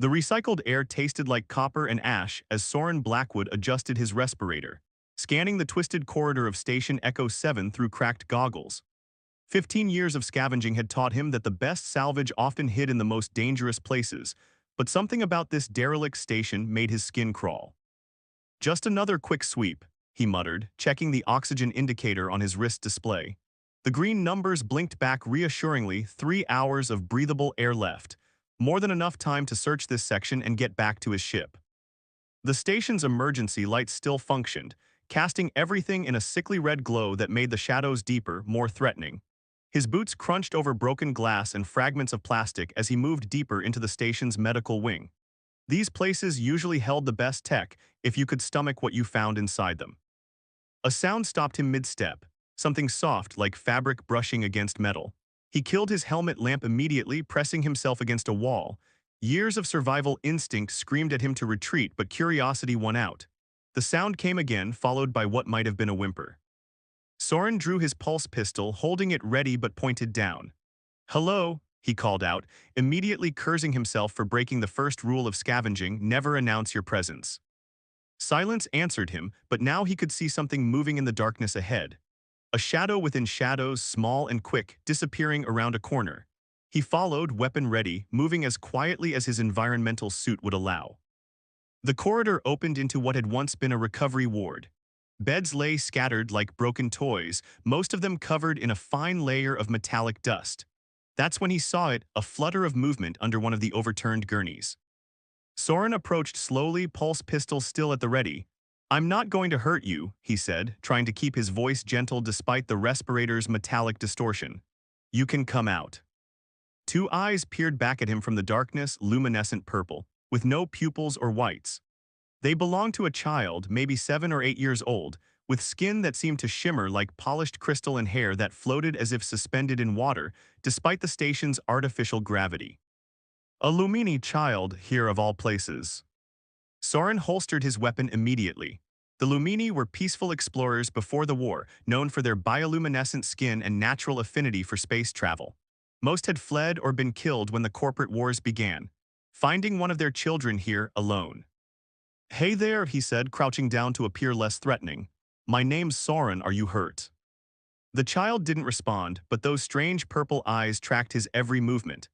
The recycled air tasted like copper and ash as Soren Blackwood adjusted his respirator, scanning the twisted corridor of Station Echo 7 through cracked goggles. 15 years of scavenging had taught him that the best salvage often hid in the most dangerous places, but something about this derelict station made his skin crawl. Just another quick sweep, he muttered, checking the oxygen indicator on his wrist display. The green numbers blinked back reassuringly, 3 hours of breathable air left, more than enough time to search this section and get back to his ship. The station's emergency lights still functioned, casting everything in a sickly red glow that made the shadows deeper, more threatening. His boots crunched over broken glass and fragments of plastic as he moved deeper into the station's medical wing. These places usually held the best tech if you could stomach what you found inside them. A sound stopped him mid-step, something soft like fabric brushing against metal. He killed his helmet lamp immediately, pressing himself against a wall. Years of survival instinct screamed at him to retreat, but curiosity won out. The sound came again, followed by what might have been a whimper. Soren drew his pulse pistol, holding it ready but pointed down. "Hello," he called out, immediately cursing himself for breaking the first rule of scavenging: never announce your presence. Silence answered him, but now he could see something moving in the darkness ahead. A shadow within shadows, small and quick, disappearing around a corner. He followed, weapon ready, moving as quietly as his environmental suit would allow. The corridor opened into what had once been a recovery ward. Beds lay scattered like broken toys, most of them covered in a fine layer of metallic dust. That's when he saw it, a flutter of movement under one of the overturned gurneys. Soren approached slowly, pulse pistol still at the ready. "I'm not going to hurt you," he said, trying to keep his voice gentle despite the respirator's metallic distortion. "You can come out." Two eyes peered back at him from the darkness, luminescent purple, with no pupils or whites. They belonged to a child, maybe 7 or 8 years old, with skin that seemed to shimmer like polished crystal and hair that floated as if suspended in water, despite the station's artificial gravity. A Lumini child, here of all places. Soren holstered his weapon immediately. The Lumini were peaceful explorers before the war, known for their bioluminescent skin and natural affinity for space travel. Most had fled or been killed when the corporate wars began, finding one of their children here alone. "Hey there," he said, crouching down to appear less threatening. "My name's Soren, are you hurt?" The child didn't respond, but those strange purple eyes tracked his every movement.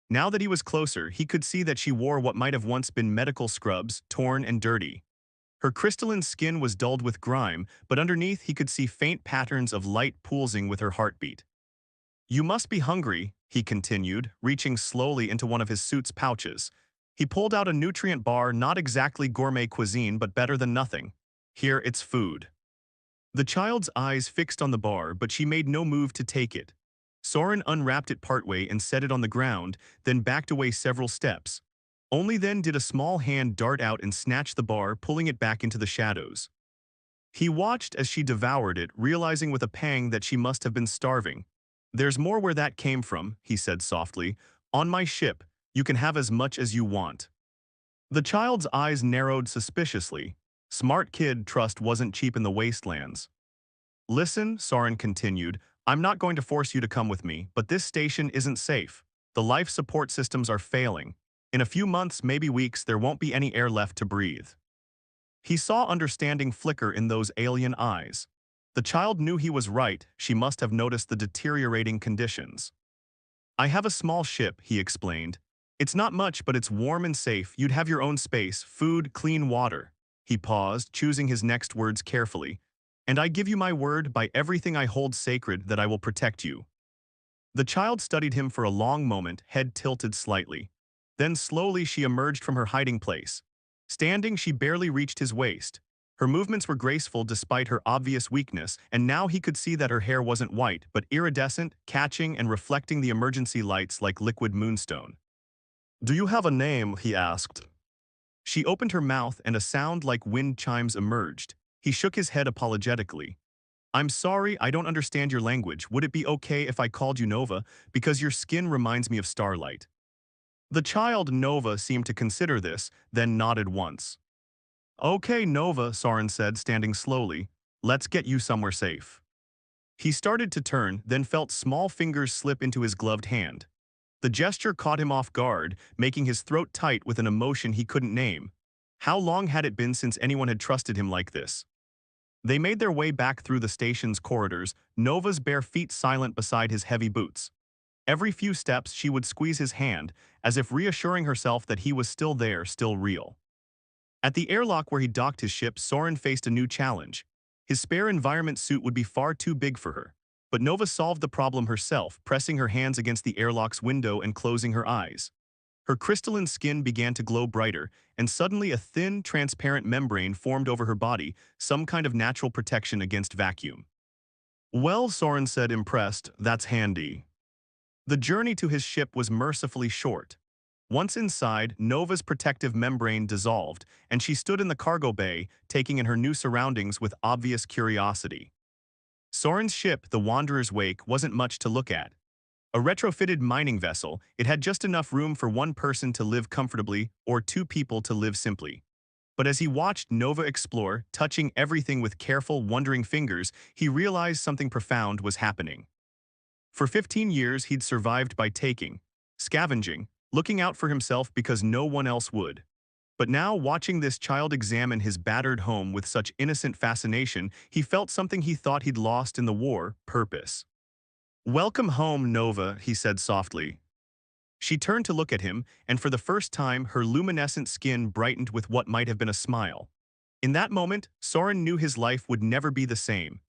Now that he was closer, he could see that she wore what might have once been medical scrubs, torn and dirty. Her crystalline skin was dulled with grime, but underneath he could see faint patterns of light pulsing with her heartbeat. "You must be hungry," he continued, reaching slowly into one of his suit's pouches. He pulled out a nutrient bar, not exactly gourmet cuisine, but better than nothing. "Here, it's food." The child's eyes fixed on the bar, but she made no move to take it. Soren unwrapped it partway and set it on the ground, then backed away several steps. Only then did a small hand dart out and snatch the bar, pulling it back into the shadows. He watched as she devoured it, realizing with a pang that she must have been starving. "There's more where that came from," he said softly. "On my ship, you can have as much as you want." The child's eyes narrowed suspiciously. Smart kid, trust wasn't cheap in the wastelands. "Listen," Soren continued, "I'm not going to force you to come with me, but this station isn't safe. The life support systems are failing. In a few months, maybe weeks, there won't be any air left to breathe." He saw understanding flicker in those alien eyes. The child knew he was right. She must have noticed the deteriorating conditions. "I have a small ship," he explained. "It's not much, but it's warm and safe. You'd have your own space, food, clean water." He paused, choosing his next words carefully. "And I give you my word, by everything I hold sacred, that I will protect you." The child studied him for a long moment, head tilted slightly. Then slowly she emerged from her hiding place. Standing, she barely reached his waist. Her movements were graceful despite her obvious weakness, and now he could see that her hair wasn't white, but iridescent, catching and reflecting the emergency lights like liquid moonstone. "Do you have a name?" he asked. She opened her mouth and a sound like wind chimes emerged. He shook his head apologetically. "I'm sorry, I don't understand your language. Would it be okay if I called you Nova, because your skin reminds me of starlight?" The child Nova seemed to consider this, then nodded once. "Okay, Nova," Soren said, standing slowly. "Let's get you somewhere safe." He started to turn, then felt small fingers slip into his gloved hand. The gesture caught him off guard, making his throat tight with an emotion he couldn't name. How long had it been since anyone had trusted him like this? They made their way back through the station's corridors, Nova's bare feet silent beside his heavy boots. Every few steps she would squeeze his hand, as if reassuring herself that he was still there, still real. At the airlock where he docked his ship, Soren faced a new challenge. His spare environment suit would be far too big for her. But Nova solved the problem herself, pressing her hands against the airlock's window and closing her eyes. Her crystalline skin began to glow brighter, and suddenly a thin, transparent membrane formed over her body, some kind of natural protection against vacuum. "Well," Soren said, impressed, "that's handy." The journey to his ship was mercifully short. Once inside, Nova's protective membrane dissolved, and she stood in the cargo bay, taking in her new surroundings with obvious curiosity. Soren's ship, the Wanderer's Wake, wasn't much to look at. A retrofitted mining vessel, it had just enough room for one person to live comfortably or two people to live simply. But as he watched Nova explore, touching everything with careful, wondering fingers, he realized something profound was happening. For 15 years, he'd survived by taking, scavenging, looking out for himself because no one else would. But now, watching this child examine his battered home with such innocent fascination, he felt something he thought he'd lost in the war: purpose. "Welcome home, Nova," he said softly. She turned to look at him, and for the first time, her luminescent skin brightened with what might have been a smile. In that moment, Soren knew his life would never be the same.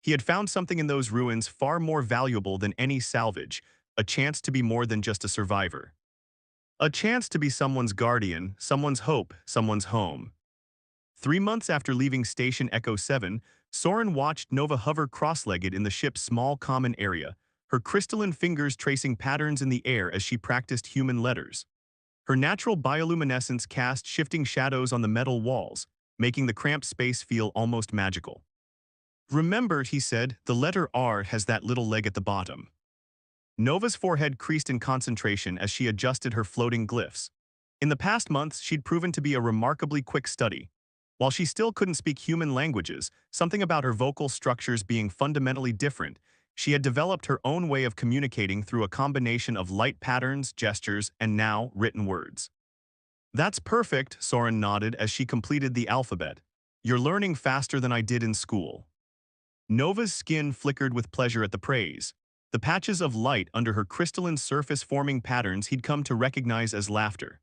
He had found something in those ruins far more valuable than any salvage: a chance to be more than just a survivor. A chance to be someone's guardian, someone's hope, someone's home. 3 months after leaving Station Echo 7, Soren watched Nova hover cross-legged in the ship's small common area, her crystalline fingers tracing patterns in the air as she practiced human letters. Her natural bioluminescence cast shifting shadows on the metal walls, making the cramped space feel almost magical. "Remember," he said, "the letter R has that little leg at the bottom." Nova's forehead creased in concentration as she adjusted her floating glyphs. In the past months, she'd proven to be a remarkably quick study. While she still couldn't speak human languages, something about her vocal structures being fundamentally different, she had developed her own way of communicating through a combination of light patterns, gestures, and now written words. "That's perfect," Soren nodded as she completed the alphabet. "You're learning faster than I did in school." Nova's skin flickered with pleasure at the praise. The patches of light under her crystalline surface forming patterns he'd come to recognize as laughter.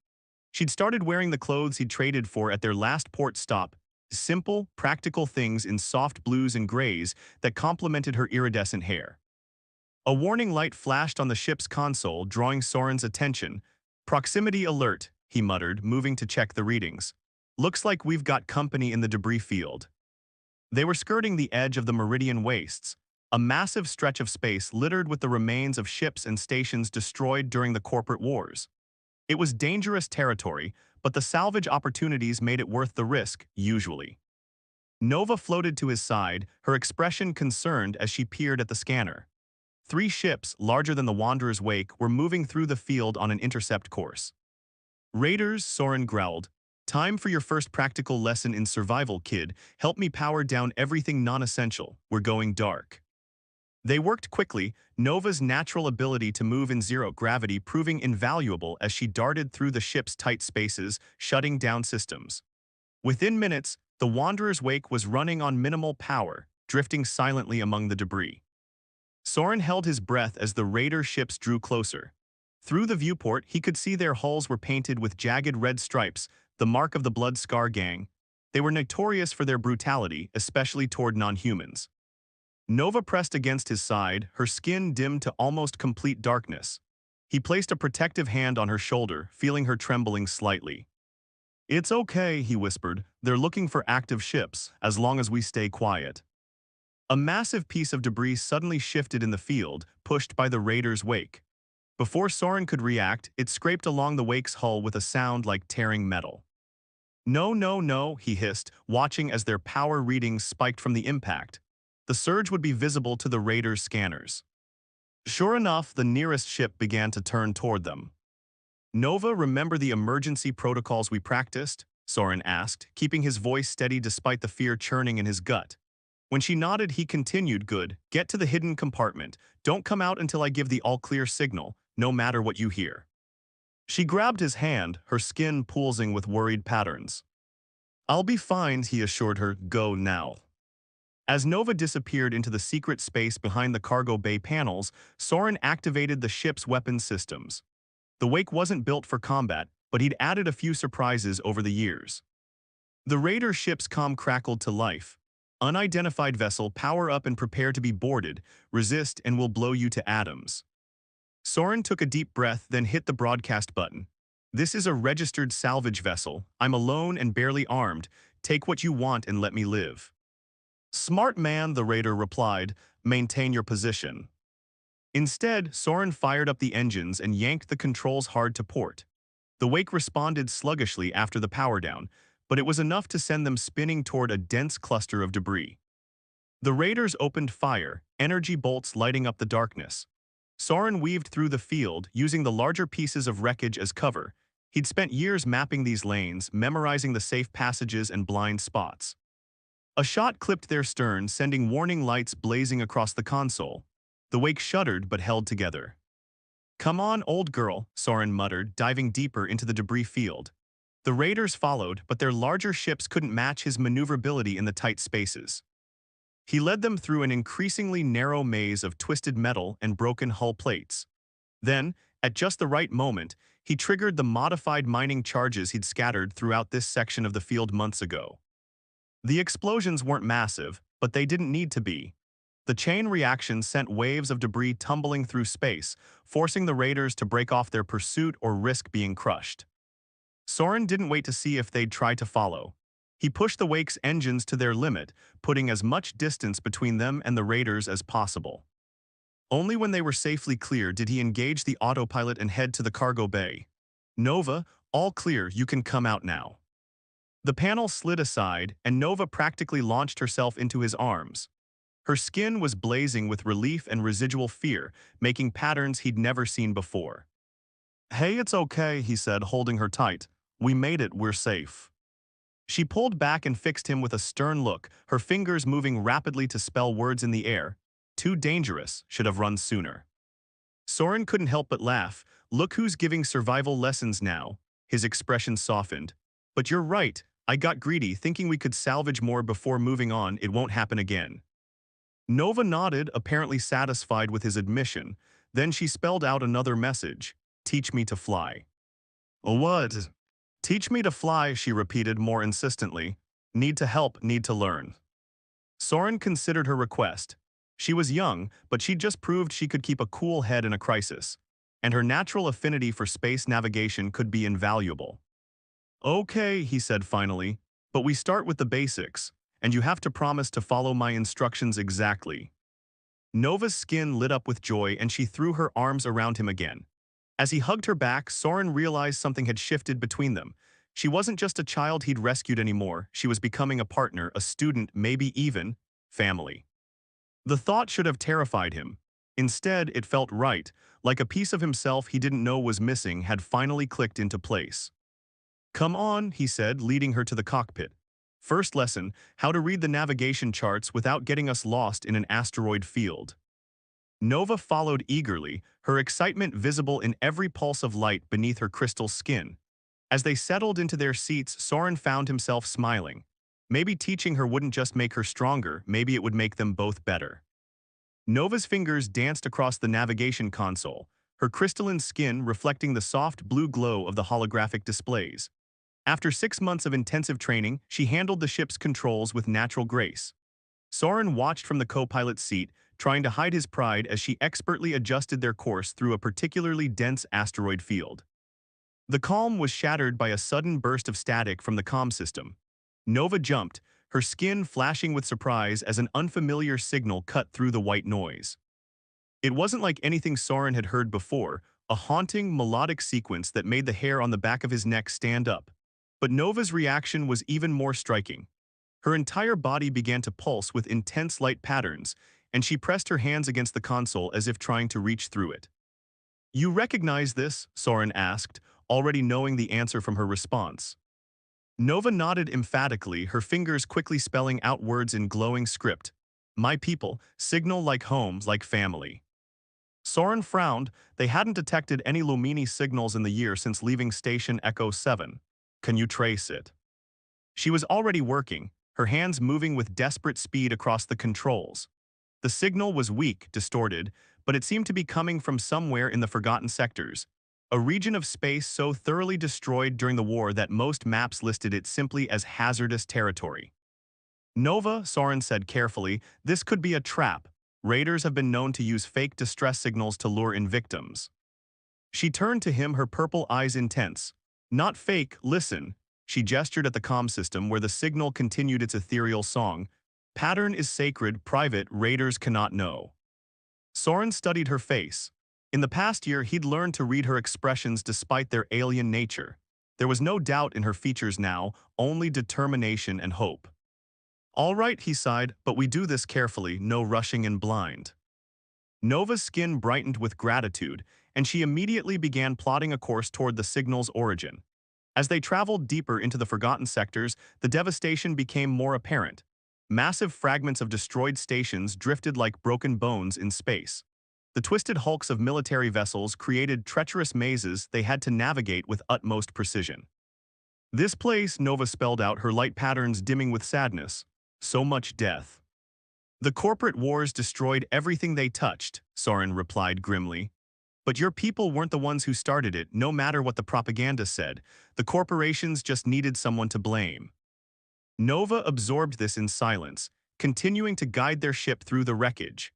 She'd started wearing the clothes he'd traded for at their last port stop, simple, practical things in soft blues and grays that complemented her iridescent hair. A warning light flashed on the ship's console, drawing Soren's attention. "Proximity alert," he muttered, moving to check the readings. "Looks like we've got company in the debris field." They were skirting the edge of the Meridian Wastes, a massive stretch of space littered with the remains of ships and stations destroyed during the corporate wars. It was dangerous territory, but the salvage opportunities made it worth the risk, usually. Nova floated to his side, her expression concerned as she peered at the scanner. 3 ships, larger than the Wanderer's Wake, were moving through the field on an intercept course. "Raiders," Soren growled. "Time for your first practical lesson in survival, kid. Help me power down everything non-essential. We're going dark." They worked quickly, Nova's natural ability to move in zero gravity proving invaluable as she darted through the ship's tight spaces, shutting down systems. Within minutes, the Wanderer's Wake was running on minimal power, drifting silently among the debris. Soren held his breath as the Raider ships drew closer. Through the viewport, he could see their hulls were painted with jagged red stripes, the mark of the Blood Scar Gang. They were notorious for their brutality, especially toward non-humans. Nova pressed against his side, her skin dimmed to almost complete darkness. He placed a protective hand on her shoulder, feeling her trembling slightly. "It's okay," he whispered. "They're looking for active ships, as long as we stay quiet." A massive piece of debris suddenly shifted in the field, pushed by the Raider's wake. Before Soren could react, it scraped along the wake's hull with a sound like tearing metal. "No, no, no," he hissed, watching as their power readings spiked from the impact. The surge would be visible to the Raider's scanners. Sure enough, the nearest ship began to turn toward them. "Nova, remember the emergency protocols we practiced?" Soren asked, keeping his voice steady despite the fear churning in his gut. When she nodded, he continued, "Good. Get to the hidden compartment. Don't come out until I give the all-clear signal. no matter what you hear. She grabbed his hand, her skin pulsing with worried patterns. I'll be fine, he assured her, go now. As Nova disappeared into the secret space behind the cargo bay panels, Soren activated the ship's weapons systems. The Wake wasn't built for combat, but he'd added a few surprises over the years. The Raider ship's comm crackled to life. Unidentified vessel, power up and prepare to be boarded, resist and we'll blow you to atoms. Soren took a deep breath, then hit the broadcast button. This is a registered salvage vessel. I'm alone and barely armed. Take what you want and let me live. Smart man, the Raider replied, maintain your position. Instead, Soren fired up the engines and yanked the controls hard to port. The Wake responded sluggishly after the power down, but it was enough to send them spinning toward a dense cluster of debris. The Raiders opened fire, energy bolts lighting up the darkness. Soren weaved through the field, using the larger pieces of wreckage as cover. He'd spent years mapping these lanes, memorizing the safe passages and blind spots. A shot clipped their stern, sending warning lights blazing across the console. The Wake shuddered but held together. Come on, old girl, Soren muttered, diving deeper into the debris field. The Raiders followed, but their larger ships couldn't match his maneuverability in the tight spaces. He led them through an increasingly narrow maze of twisted metal and broken hull plates. Then, at just the right moment, he triggered the modified mining charges he'd scattered throughout this section of the field months ago. The explosions weren't massive, but they didn't need to be. The chain reaction sent waves of debris tumbling through space, forcing the Raiders to break off their pursuit or risk being crushed. Soren didn't wait to see if they'd try to follow. He pushed the Wake's engines to their limit, putting as much distance between them and the Raiders as possible. Only when they were safely clear did he engage the autopilot and head to the cargo bay. Nova, all clear, you can come out now. The panel slid aside, and Nova practically launched herself into his arms. Her skin was blazing with relief and residual fear, making patterns he'd never seen before. Hey, it's okay, he said, holding her tight. We made it, we're safe. She pulled back and fixed him with a stern look, her fingers moving rapidly to spell words in the air. Too dangerous, should have run sooner. Soren couldn't help but laugh. Look who's giving survival lessons now. His expression softened. But you're right, I got greedy, thinking we could salvage more before moving on. It won't happen again. Nova nodded, apparently satisfied with his admission. Then she spelled out another message. Teach me to fly. What? Teach me to fly, she repeated more insistently. Need to help, need to learn. Soren considered her request. She was young, but she'd just proved she could keep a cool head in a crisis. And her natural affinity for space navigation could be invaluable. Okay, he said finally, but we start with the basics, and you have to promise to follow my instructions exactly. Nova's skin lit up with joy and she threw her arms around him again. As he hugged her back, Soren realized something had shifted between them. She wasn't just a child he'd rescued anymore, she was becoming a partner, a student, maybe even family. The thought should have terrified him. Instead, it felt right, like a piece of himself he didn't know was missing had finally clicked into place. Come on, he said, leading her to the cockpit. First lesson, how to read the navigation charts without getting us lost in an asteroid field. Nova followed eagerly, her excitement visible in every pulse of light beneath her crystal skin. As they settled into their seats, Soren found himself smiling. Maybe teaching her wouldn't just make her stronger, maybe it would make them both better. Nova's fingers danced across the navigation console, her crystalline skin reflecting the soft blue glow of the holographic displays. After 6 months of intensive training, she handled the ship's controls with natural grace. Soren watched from the co-pilot's seat, trying to hide his pride as she expertly adjusted their course through a particularly dense asteroid field. The calm was shattered by a sudden burst of static from the comm system. Nova jumped, her skin flashing with surprise as an unfamiliar signal cut through the white noise. It wasn't like anything Soren had heard before, a haunting, melodic sequence that made the hair on the back of his neck stand up. But Nova's reaction was even more striking. Her entire body began to pulse with intense light patterns, and she pressed her hands against the console as if trying to reach through it. You recognize this? Soren asked, already knowing the answer from her response. Nova nodded emphatically, her fingers quickly spelling out words in glowing script. My people, signal like home, like family. Soren frowned. They hadn't detected any Lumini signals in the year since leaving Station Echo 7. Can you trace it? She was already working, her hands moving with desperate speed across the controls. The signal was weak, distorted, but it seemed to be coming from somewhere in the Forgotten Sectors, a region of space so thoroughly destroyed during the war that most maps listed it simply as hazardous territory. Nova, Soren said carefully, this could be a trap. Raiders have been known to use fake distress signals to lure in victims. She turned to him, her purple eyes intense. Not fake, listen. She gestured at the comm system where the signal continued its ethereal song. Pattern is sacred, private, raiders cannot know. Soren studied her face. In the past year, he'd learned to read her expressions despite their alien nature. There was no doubt in her features now, only determination and hope. All right, he sighed, but we do this carefully, no rushing in blind. Nova's skin brightened with gratitude, and she immediately began plotting a course toward the signal's origin. As they traveled deeper into the Forgotten Sectors, the devastation became more apparent. Massive fragments of destroyed stations drifted like broken bones in space. The twisted hulks of military vessels created treacherous mazes they had to navigate with utmost precision. This place, Nova spelled out, her light patterns dimming with sadness. So much death. The corporate wars destroyed everything they touched, Soren replied grimly. But your people weren't the ones who started it, no matter what the propaganda said. The corporations just needed someone to blame. Nova absorbed this in silence, continuing to guide their ship through the wreckage.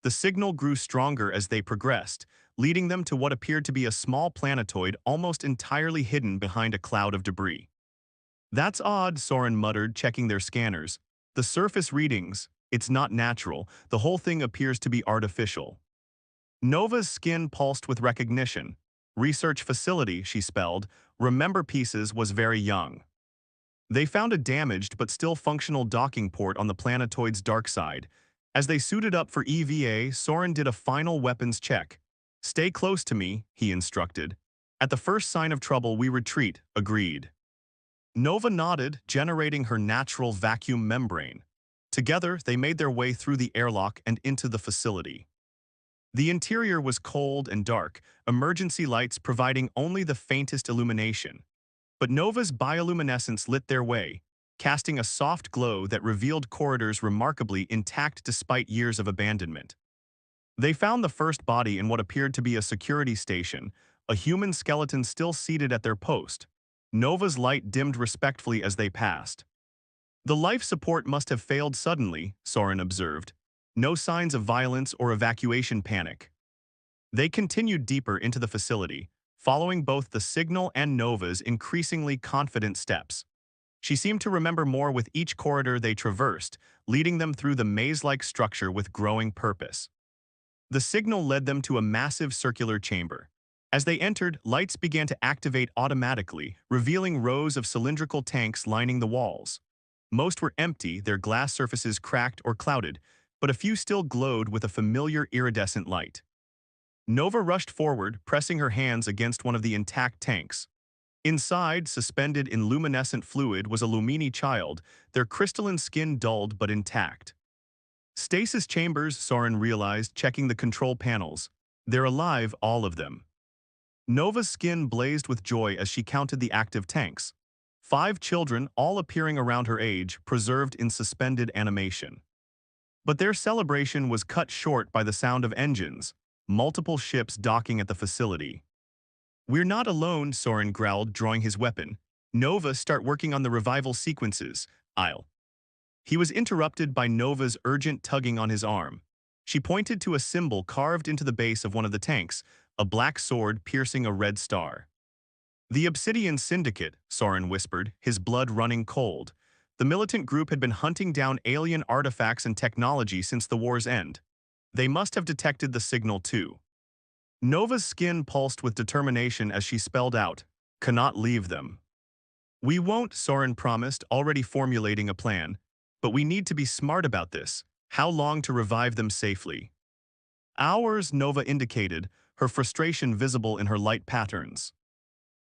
The signal grew stronger as they progressed, leading them to what appeared to be a small planetoid almost entirely hidden behind a cloud of debris. That's odd, Soren muttered, checking their scanners. The surface readings, it's not natural, the whole thing appears to be artificial. Nova's skin pulsed with recognition. Research facility, she spelled. Remember Pieces was very young. They found a damaged but still functional docking port on the planetoid's dark side. As they suited up for EVA, Soren did a final weapons check. Stay close to me, he instructed. At the first sign of trouble we retreat, agreed. Nova nodded, generating her natural vacuum membrane. Together, they made their way through the airlock and into the facility. The interior was cold and dark, emergency lights providing only the faintest illumination. But Nova's bioluminescence lit their way, casting a soft glow that revealed corridors remarkably intact despite years of abandonment. They found the first body in what appeared to be a security station, a human skeleton still seated at their post. Nova's light dimmed respectfully as they passed. The life support must have failed suddenly, Soren observed. No signs of violence or evacuation panic. They continued deeper into the facility, following both the signal and Nova's increasingly confident steps. She seemed to remember more with each corridor they traversed, leading them through the maze-like structure with growing purpose. The signal led them to a massive circular chamber. As they entered, lights began to activate automatically, revealing rows of cylindrical tanks lining the walls. Most were empty, their glass surfaces cracked or clouded, but a few still glowed with a familiar iridescent light. Nova rushed forward, pressing her hands against one of the intact tanks. Inside, suspended in luminescent fluid, was a Lumini child, their crystalline skin dulled but intact. Stasis chambers, Soren realized, checking the control panels. They're alive, all of them. Nova's skin blazed with joy as she counted the active tanks. 5 children, all appearing around her age, preserved in suspended animation. But their celebration was cut short by the sound of engines, multiple ships docking at the facility. We're not alone, Soren growled, drawing his weapon. Nova, start working on the revival sequences. I'll. He was interrupted by Nova's urgent tugging on his arm. She pointed to a symbol carved into the base of one of the tanks, a black sword piercing a red star. The Obsidian Syndicate, Soren whispered, his blood running cold. The militant group had been hunting down alien artifacts and technology since the war's end. They must have detected the signal too. Nova's skin pulsed with determination as she spelled out, "Cannot leave them." We won't, Soren promised, already formulating a plan. But we need to be smart about this. How long to revive them safely? Hours, Nova indicated, her frustration visible in her light patterns.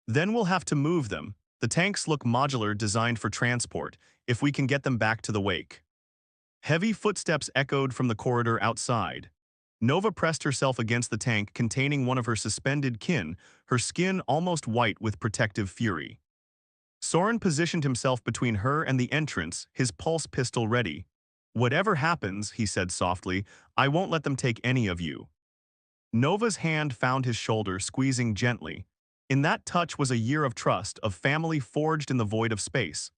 Then we'll have to move them. The tanks look modular, designed for transport, if we can get them back to the wake. Heavy footsteps echoed from the corridor outside. Nova pressed herself against the tank containing one of her suspended kin, her skin almost white with protective fury. Soren positioned himself between her and the entrance, his pulse pistol ready. "Whatever happens," he said softly, "I won't let them take any of you." Nova's hand found his shoulder, squeezing gently. In that touch was a year of trust, of family forged in the void of space.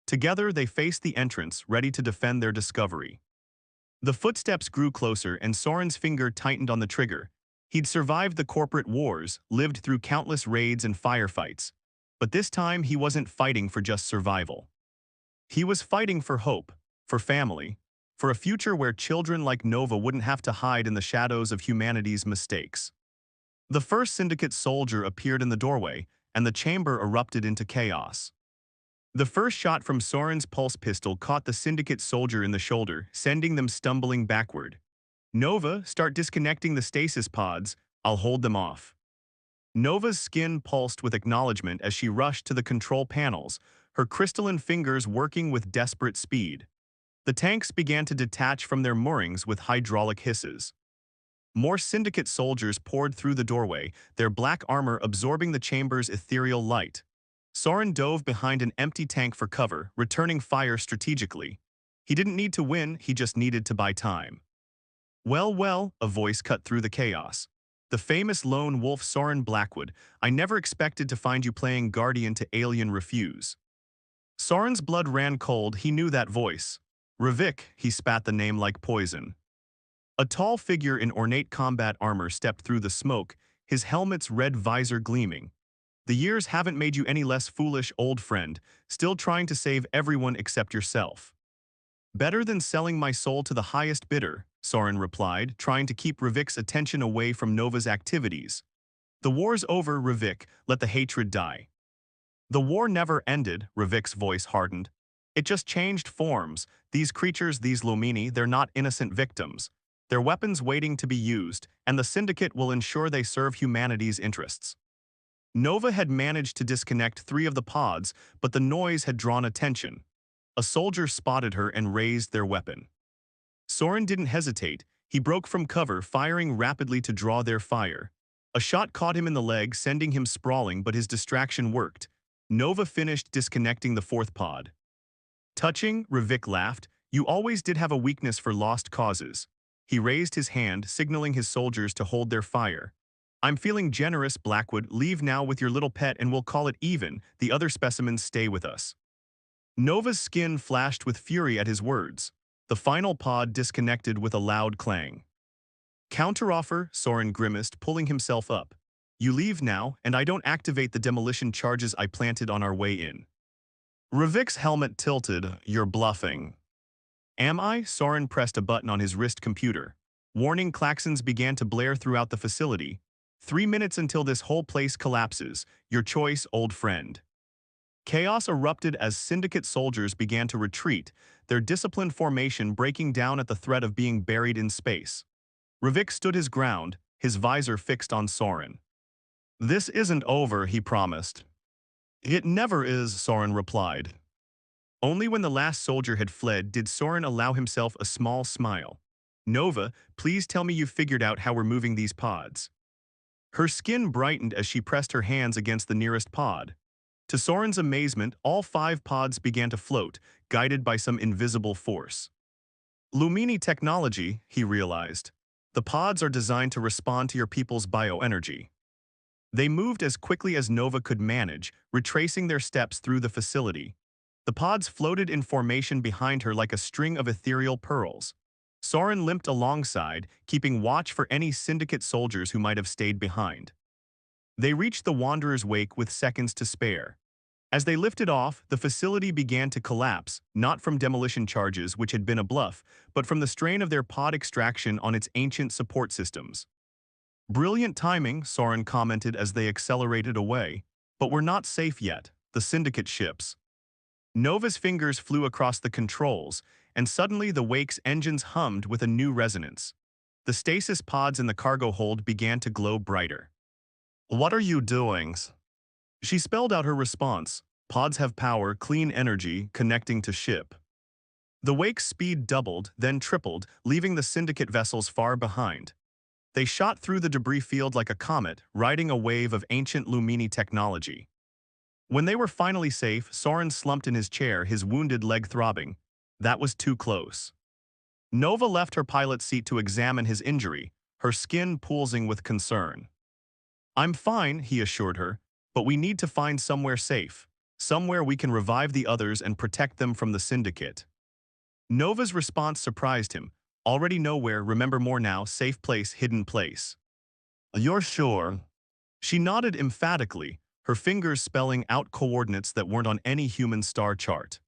Together they faced the entrance, ready to defend their discovery. The footsteps grew closer and Soren's finger tightened on the trigger. He'd survived the corporate wars, lived through countless raids and firefights. But this time he wasn't fighting for just survival. He was fighting for hope, for family, for a future where children like Nova wouldn't have to hide in the shadows of humanity's mistakes. The first Syndicate soldier appeared in the doorway, and the chamber erupted into chaos. The first shot from Soren's pulse pistol caught the Syndicate soldier in the shoulder, sending them stumbling backward. "Nova, start disconnecting the stasis pods. I'll hold them off." Nova's skin pulsed with acknowledgement as she rushed to the control panels, her crystalline fingers working with desperate speed. The tanks began to detach from their moorings with hydraulic hisses. More Syndicate soldiers poured through the doorway, their black armor absorbing the chamber's ethereal light. Soren dove behind an empty tank for cover, returning fire strategically. He didn't need to win, he just needed to buy time. "Well, well," a voice cut through the chaos. "The famous lone wolf Soren Blackwood, I never expected to find you playing guardian to alien refuse." Soren's blood ran cold, he knew that voice. "Ravik," he spat the name like poison. A tall figure in ornate combat armor stepped through the smoke, his helmet's red visor gleaming. "The years haven't made you any less foolish, old friend, still trying to save everyone except yourself." "Better than selling my soul to the highest bidder," Soren replied, trying to keep Ravik's attention away from Nova's activities. "The war's over, Ravik, let the hatred die." "The war never ended," Ravik's voice hardened. "It just changed forms. These creatures, these Lumini, they're not innocent victims. They're weapons waiting to be used, and the Syndicate will ensure they serve humanity's interests." Nova had managed to disconnect 3 of the pods, but the noise had drawn attention. A soldier spotted her and raised their weapon. Soren didn't hesitate. He broke from cover, firing rapidly to draw their fire. A shot caught him in the leg, sending him sprawling, but his distraction worked. Nova finished disconnecting the 4th pod. "Touching," Ravik laughed. "You always did have a weakness for lost causes." He raised his hand, signaling his soldiers to hold their fire. "I'm feeling generous, Blackwood. Leave now with your little pet and we'll call it even. The other specimens stay with us." Nova's skin flashed with fury at his words. The final pod disconnected with a loud clang. "Counteroffer," Soren grimaced, pulling himself up. "You leave now, and I don't activate the demolition charges I planted on our way in." Ravik's helmet tilted. "You're bluffing." "Am I?" Soren pressed a button on his wrist computer. Warning klaxons began to blare throughout the facility. "3 minutes until this whole place collapses. Your choice, old friend." Chaos erupted as Syndicate soldiers began to retreat, their disciplined formation breaking down at the threat of being buried in space. Ravik stood his ground, his visor fixed on Soren. "This isn't over," he promised. "It never is," Soren replied. Only when the last soldier had fled did Soren allow himself a small smile. "Nova, please tell me you've figured out how we're moving these pods." Her skin brightened as she pressed her hands against the nearest pod. To Soren's amazement, all 5 pods began to float, guided by some invisible force. "Lumini technology," he realized. "The pods are designed to respond to your people's bioenergy." They moved as quickly as Nova could manage, retracing their steps through the facility. The pods floated in formation behind her like a string of ethereal pearls. Soren limped alongside, keeping watch for any Syndicate soldiers who might have stayed behind. They reached the Wanderer's wake with seconds to spare. As they lifted off, the facility began to collapse, not from demolition charges, which had been a bluff, but from the strain of their pod extraction on its ancient support systems. "Brilliant timing," Soren commented as they accelerated away. "But we're not safe yet. The Syndicate ships." Nova's fingers flew across the controls, and suddenly the Wake's engines hummed with a new resonance. The stasis pods in the cargo hold began to glow brighter. "What are you doing?" She spelled out her response. "Pods have power, clean energy, connecting to ship." The Wake's speed doubled, then tripled, leaving the Syndicate vessels far behind. They shot through the debris field like a comet, riding a wave of ancient Lumini technology. When they were finally safe, Soren slumped in his chair, his wounded leg throbbing. That was too close. Nova left her pilot's seat to examine his injury, her skin pulsing with concern. "I'm fine," he assured her, "but we need to find somewhere safe, somewhere we can revive the others and protect them from the Syndicate." Nova's response surprised him. "Already nowhere, remember more now, safe place, hidden place." "You're sure?" She nodded emphatically, her fingers spelling out coordinates that weren't on any human star chart.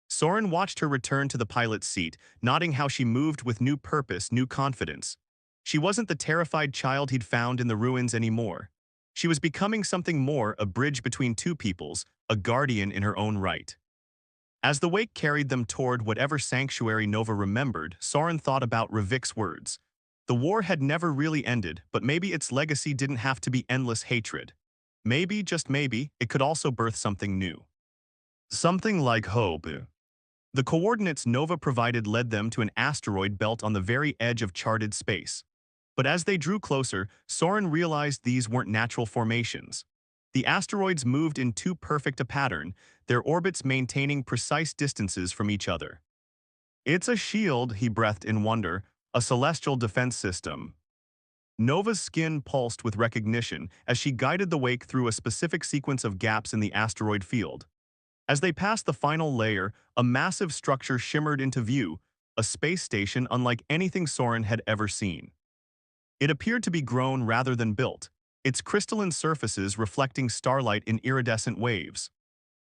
Soren watched her return to the pilot's seat, nodding how she moved with new purpose, new confidence. She wasn't the terrified child he'd found in the ruins anymore. She was becoming something more, a bridge between two peoples, a guardian in her own right. As the wake carried them toward whatever sanctuary Nova remembered, Soren thought about Ravik's words. The war had never really ended, but maybe its legacy didn't have to be endless hatred. Maybe, just maybe, it could also birth something new. Something like hope. The coordinates Nova provided led them to an asteroid belt on the very edge of charted space. But as they drew closer, Soren realized these weren't natural formations. The asteroids moved in too perfect a pattern, their orbits maintaining precise distances from each other. "It's a shield," he breathed in wonder, "a celestial defense system." Nova's skin pulsed with recognition as she guided the wake through a specific sequence of gaps in the asteroid field. As they passed the final layer, a massive structure shimmered into view, a space station unlike anything Soren had ever seen. It appeared to be grown rather than built, its crystalline surfaces reflecting starlight in iridescent waves.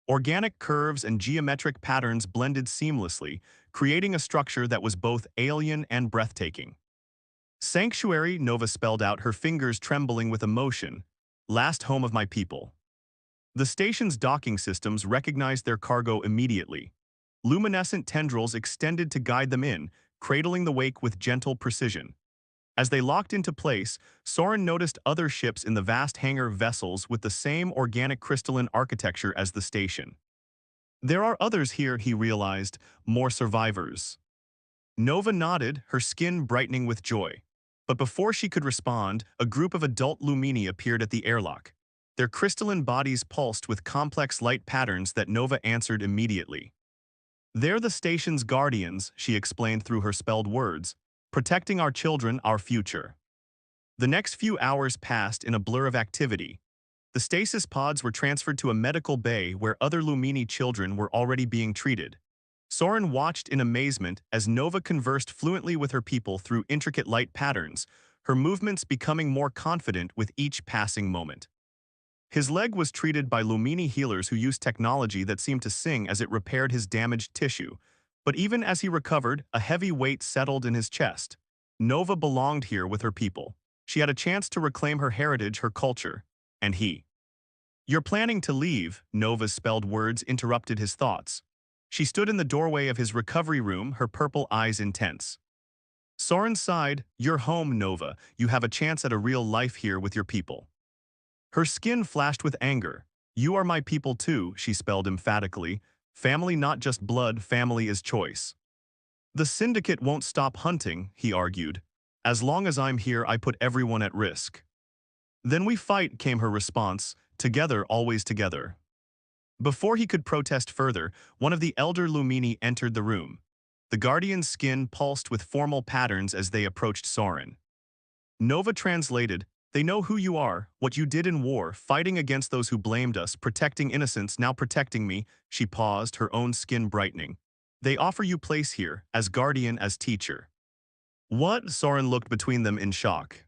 Organic curves and geometric patterns blended seamlessly, creating a structure that was both alien and breathtaking. "Sanctuary," Nova spelled out, her fingers trembling with emotion. "Last home of my people." The station's docking systems recognized their cargo immediately. Luminescent tendrils extended to guide them in, cradling the wake with gentle precision. As they locked into place, Soren noticed other ships in the vast hangar, vessels with the same organic crystalline architecture as the station. "There are others here," he realized, "more survivors." Nova nodded, her skin brightening with joy. But before she could respond, a group of adult Lumini appeared at the airlock. Their crystalline bodies pulsed with complex light patterns that Nova answered immediately. "They're the station's guardians," she explained through her spelled words, "protecting our children, our future." The next few hours passed in a blur of activity. The stasis pods were transferred to a medical bay where other Lumini children were already being treated. Soren watched in amazement as Nova conversed fluently with her people through intricate light patterns, her movements becoming more confident with each passing moment. His leg was treated by Lumini healers who used technology that seemed to sing as it repaired his damaged tissue. But even as he recovered, a heavy weight settled in his chest. Nova belonged here with her people. She had a chance to reclaim her heritage, her culture. And he. "You're planning to leave," Nova's spelled words interrupted his thoughts. She stood in the doorway of his recovery room, her purple eyes intense. Soren sighed. "You're home, Nova. You have a chance at a real life here with your people." Her skin flashed with anger. "You are my people too," she spelled emphatically. "Family, not just blood, family is choice." "The Syndicate won't stop hunting," he argued. "As long as I'm here, I put everyone at risk." "Then we fight," came her response. "Together, always together." Before he could protest further, one of the elder Lumini entered the room. The Guardian's skin pulsed with formal patterns as they approached Soren. Nova translated, "They know who you are, what you did in war, fighting against those who blamed us, protecting innocence, now protecting me." She paused, her own skin brightening. "They offer you place here, as guardian, as teacher." "What?" Soren looked between them in shock.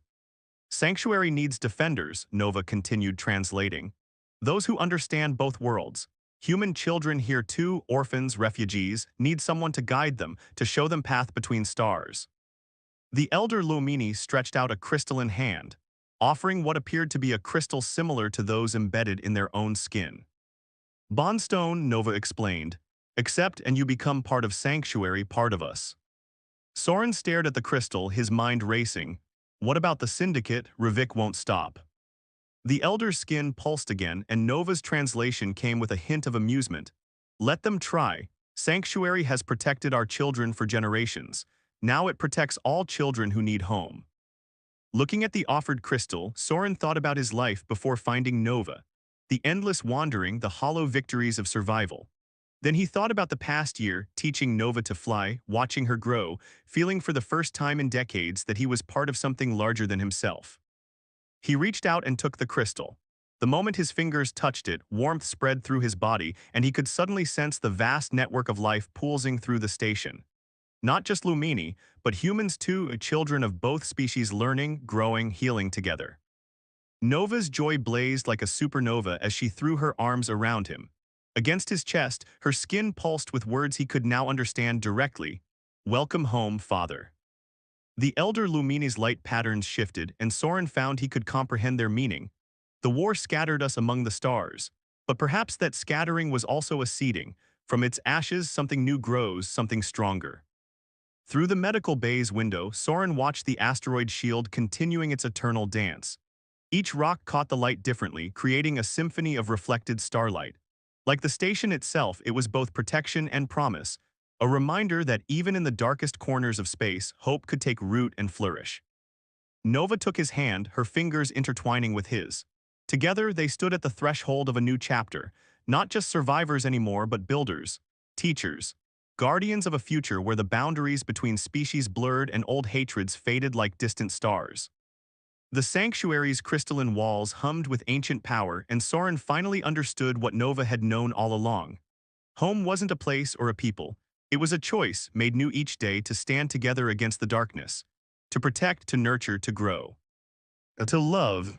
"Sanctuary needs defenders," Nova continued translating. "Those who understand both worlds. Human children here too, orphans, refugees, need someone to guide them, to show them path between stars." The elder Lumini stretched out a crystalline hand, offering what appeared to be a crystal similar to those embedded in their own skin. "Bondstone," Nova explained. "Accept and you become part of Sanctuary, part of us." Soren stared at the crystal, his mind racing. What about the Syndicate? Ravik won't stop. The elder's skin pulsed again, and Nova's translation came with a hint of amusement. "Let them try. Sanctuary has protected our children for generations. Now it protects all children who need home." Looking at the offered crystal, Soren thought about his life before finding Nova, the endless wandering, the hollow victories of survival. Then he thought about the past year, teaching Nova to fly, watching her grow, feeling for the first time in decades that he was part of something larger than himself. He reached out and took the crystal. The moment his fingers touched it, warmth spread through his body, and he could suddenly sense the vast network of life pulsing through the station. Not just Lumini, but humans too, children of both species learning, growing, healing together. Nova's joy blazed like a supernova as she threw her arms around him. Against his chest, her skin pulsed with words he could now understand directly. Welcome home, Father. The elder Lumini's light patterns shifted, and Soren found he could comprehend their meaning. The war scattered us among the stars. But perhaps that scattering was also a seeding. From its ashes, something new grows, something stronger. Through the medical bay's window, Soren watched the asteroid shield continuing its eternal dance. Each rock caught the light differently, creating a symphony of reflected starlight. Like the station itself, it was both protection and promise, a reminder that even in the darkest corners of space, hope could take root and flourish. Nova took his hand, her fingers intertwining with his. Together, they stood at the threshold of a new chapter, not just survivors anymore, but builders, teachers, guardians of a future where the boundaries between species blurred and old hatreds faded like distant stars. The sanctuary's crystalline walls hummed with ancient power, and Soren finally understood what Nova had known all along. Home wasn't a place or a people. It was a choice made new each day to stand together against the darkness, to protect, to nurture, to grow. To love.